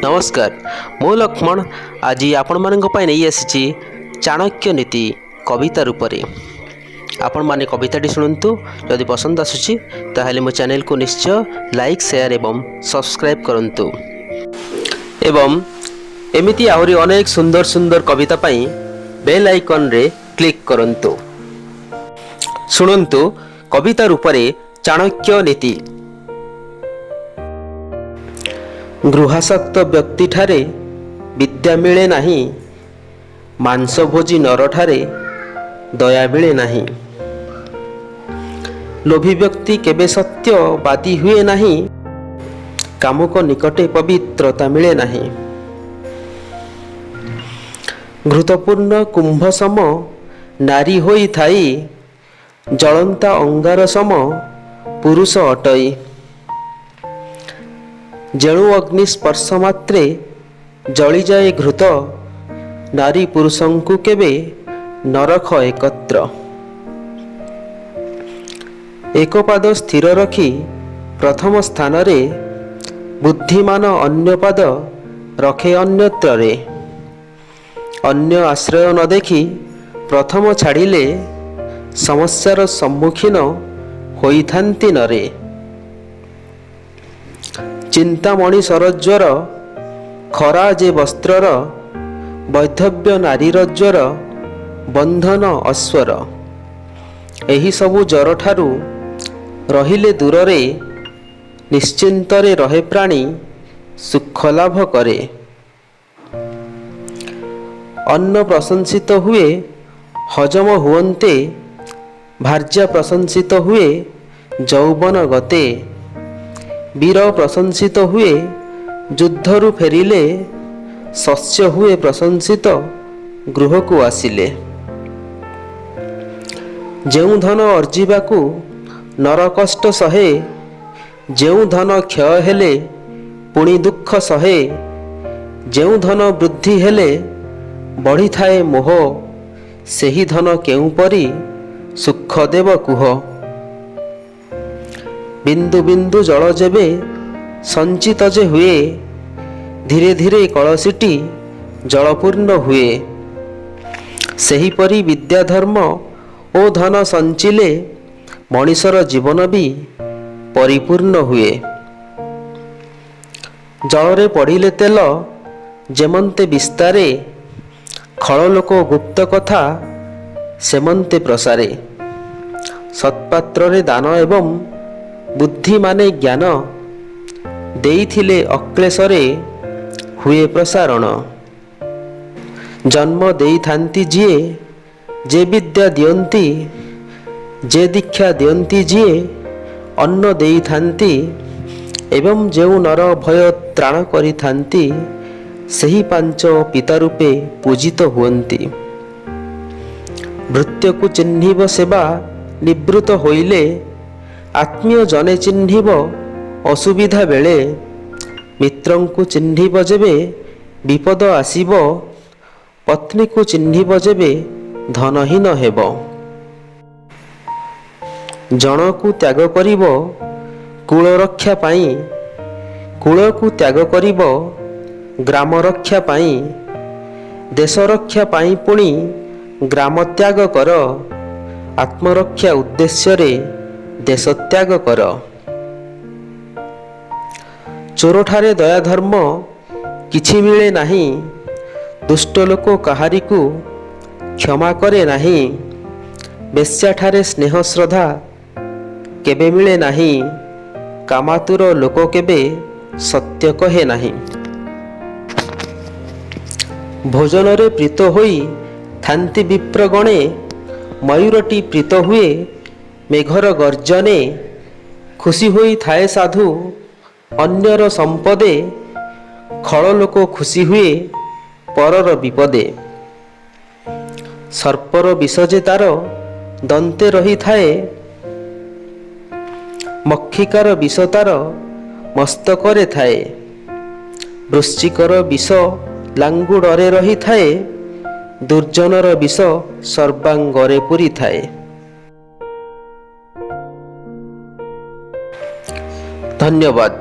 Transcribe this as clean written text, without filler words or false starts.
नमस्कार मु लक्ष्मण आज आपण मानक नहीं आसी चाणक्य नीति कविता रूप से आपण माने कविताटी शुणु। जदि पसंद आसुची ताहले मो चैनल को निश्चय लाइक शेयर एवं सब्सक्राइब करंतु एवं एमिति आहुरी अनेक सुंदर सुंदर कविता पाई बेल आइकन रे क्लिक करंतु। शुणु कविता रूप से चाणक्य नीति। गृहासक्त व्यक्ति ठारे विद्या मिले नाही, मांस भोजी नर ठारे दया मिले नाही। लोभी व्यक्ति केबे सत्यवादी हुए नाही, कामुक निकटे पवित्रता मिले नाही। घृतपूर्ण कुंभ सम नारी होई थाई, जलंता अंगार सम पुरुष अटई। जेणु अग्नि स्पर्श मात्रे जली जाए घृत, नारी पुरुषंकु केबे नरख एकत्र। एक पाद स्थिर रखी प्रथम स्थान रे, बुद्धिमान अन्य पाद रखे अन्यत्र रे। अन्य आश्रय न देखी प्रथम छाड़िले, समस्यार सम्मुखीन होइथांती नरे। चिंतामणि सरज्वर खरा जे वस्त्रर, वैधव्य नारीर ज्वर बंधन अश्वर। एही सबु जर ठारू रहिले दूररे, निश्चिंतरे रहे प्राणी सुख लाभ करे। अन्न प्रशंसित हुए हजम हुवन्ते, भार्या प्रशंसित हुए जौवन गते। वीर प्रशंसित हुए युद्धरु फेरिले, शस्य हुए प्रशंसित गृह को आसिले। जेउ धन अर्जिबाकू नर कष्ट सहे, जेउ धन क्षय हेले पुणी दुख सहे। जेउ धन वृद्धि हेले बढ़ी थाए मोह, सेही धन केउ परी सुख देव कुह। बिंदु बिंदु जल जेबे संचित जे हुए, धीरे धीरे कलसीटी जलपूर्ण हुए। सेही परी विद्या धर्म ओ धन संचिले, मनीषर जीवन भी परिपूर्ण हुए। जलरे पड़िले तेल जेमंते विस्तारे, खल लोक गुप्त कथा सेमंते प्रसारे। सत्पात्र दान एवं बुद्धि माने ज्ञान, देइथिले अक्लेशरे हुए प्रसारण। जन्म देई थांती जिए जे विद्या दियंती, जे दीक्षा दियंती जिए अन्न देई थांती। एवं जेउ नर भय त्राण करि थांती, सेही पांच पिता रूपे पूजित हुअंती। भृत्यकु चिन्हिब सेवा निवृत्त होइले, आत्मीय जने चिन्हिब असुविधा बेले। मित्रंकु चिन्हिब जेबे विपद आसिब, पत्नी को चिन्हिब जेबे धनहीन हेब। जनकु त्याग करिब कुल रक्षा पाई, कुलकु त्याग करिब ग्राम रक्षा पाई। देश रक्षा पाई पुणी ग्राम त्याग कर, आत्मरक्षा उद्देश्य रे देश त्याग कर। चोर ठारे दया धर्म किछि मिले नाही, दुष्ट लोक काहारी को क्षमा करे नाही। बेश्या ठारे स्नेह श्रद्धा केबे मिले नाही, कामातुर लोक केबे सत्य कहे नाही। भोजन रे प्रीत होई थांती विप्र गणे, मयूरटी प्रीत हुए मेघर गर्जने। खुशी होई थाए साधु अन्यर संपदे, खल लोक खुशी हुए परर विपदे। सर्पर विष जे तार दंते रही थाए, मक्षिकार विष तार मस्तकरे थाए। वृश्चिकर विष लांगुडरे रही थाए, दुर्जनर विष सर्वांगरे पूरी थाए। धन्यवाद।